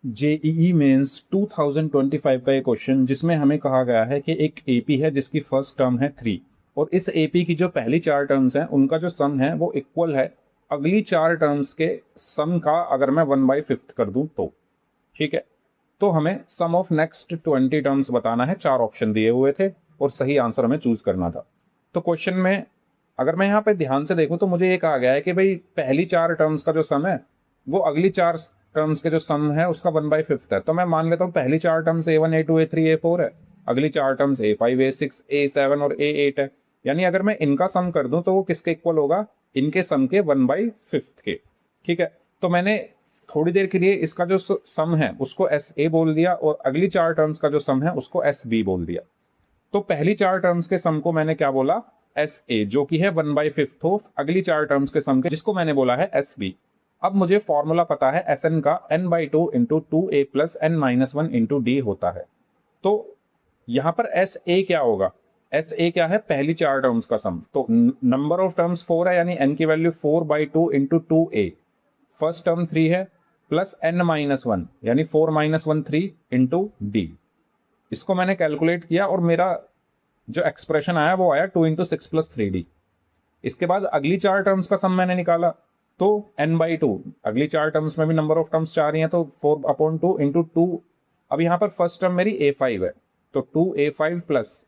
JEE mains 2025 का एक question जिसमें हमें कहा गया है कि एक एपी है जिसकी फर्स्ट टर्म है 3 और इस एपी की जो पहली 4 टर्म्स हैं उनका जो सम है वो इक्वल है अगली 4 टर्म्स के सम का अगर मैं 1/5 कर दूं तो। ठीक है, तो हमें सम ऑफ नेक्स्ट 20 टर्म्स बताना है। 4 ऑप्शन दिए हुए थे और सही आंसर हमें चूज करना था। तो क्वेश्चन में अगर मैं यहाँ पे ध्यान से देखूं तो मुझे ये कहा गया है कि भाई पहली 4 टर्म्स का जो सम है वो अगली 4 टर्म्स के जो सम है उसका 1/5 है। तो मैं मान लेता हूँ पहली 4 terms A1 A2 A3 A4 है, अगली 4 टर्म्स A5 A6 A7 और A8 है। यानी अगर मैं इनका सम कर दूं तो वो किसके इक्वल होगा? इनके सम के 1/5 के। ठीक है, तो मैंने थोड़ी देर के लिए इसका जो सम है उसको SA बोल दिया और अगली 4 टर्म्स का जो सम है उसको SB बोल दिया। तो पहली 4 टर्म्स के सम को मैंने क्या बोला? SA, जो कि है 1/5 ऑफ अगली 4 टर्म्स के सम के, जिसको मैंने बोला है SB। अब मुझे फॉर्मूला पता है Sn का n/2 into 2a plus n-1 into d होता है। तो यहां पर SA क्या होगा? SA क्या है? पहली 4 टर्म्स का सम। तो नंबर ऑफ टर्म्स 4 है यानी n की value 4/2 into 2a, first term 3 है, प्लस n-1 यानी 4-1 3 इंटू d। इसको मैंने कैलकुलेट किया और मेरा जो एक्सप्रेशन आया वो आया 2 इंटू 6 प्लस 3d। इसके बाद अगली 4 टर्म्स का सम मैंने निकाला तो n/2, अगली 4 टर्म्स में भी नंबर ऑफ टर्म्स 4 ही हैं तो 4/2 इंटू 2। अब यहाँ पर फर्स्ट टर्म मेरी A5 है तो 2a5 प्लस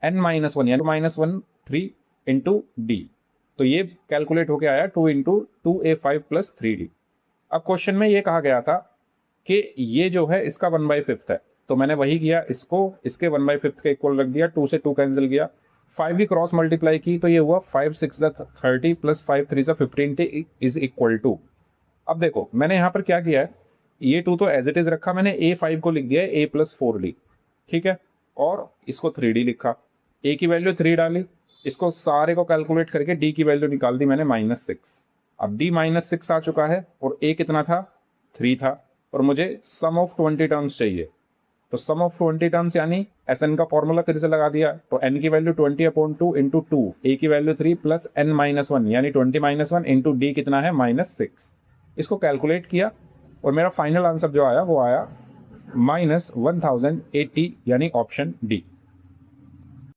n-1 यानी -1 3 इंटू d। तो ये कैलकुलेट होके आया 2 इंटू 2a5 प्लस 3d। अब क्वेश्चन में ये कहा गया था कि ये जो है इसका 1/5 है, तो मैंने वही किया, इसको इसके 1/5 के इक्वल रख दिया, 2 से 2 कैंसिल किया, 5 की क्रॉस मल्टीप्लाई की तो ये हुआ 5 6 30 प्लस 5 3 15 इज इक्वल टू। अब देखो मैंने यहाँ पर क्या किया है, ये 2 तो एज इट इज रखा, मैंने A5 को लिख दिया है A प्लस 4d। ठीक है, और इसको 3d लिखा, A की वैल्यू 3 डाली, इसको सारे को कैलकुलेट करके D की वैल्यू निकाल दी मैंने -6। अब D -6 आ चुका है और A कितना था? 3 था और मुझे सम ऑफ 20 टर्म्स चाहिए। तो सम ऑफ 20 टर्म्स यानी Sn का फॉर्मूला फिर से लगा दिया, तो n की वैल्यू 20/2 इंटू 2, A की वैल्यू 3 प्लस n-1 यानी 20-1 इंटू D कितना है? -6। इसको कैलकुलेट किया और मेरा फाइनल आंसर जो आया वो आया -1080 यानी ऑप्शन D।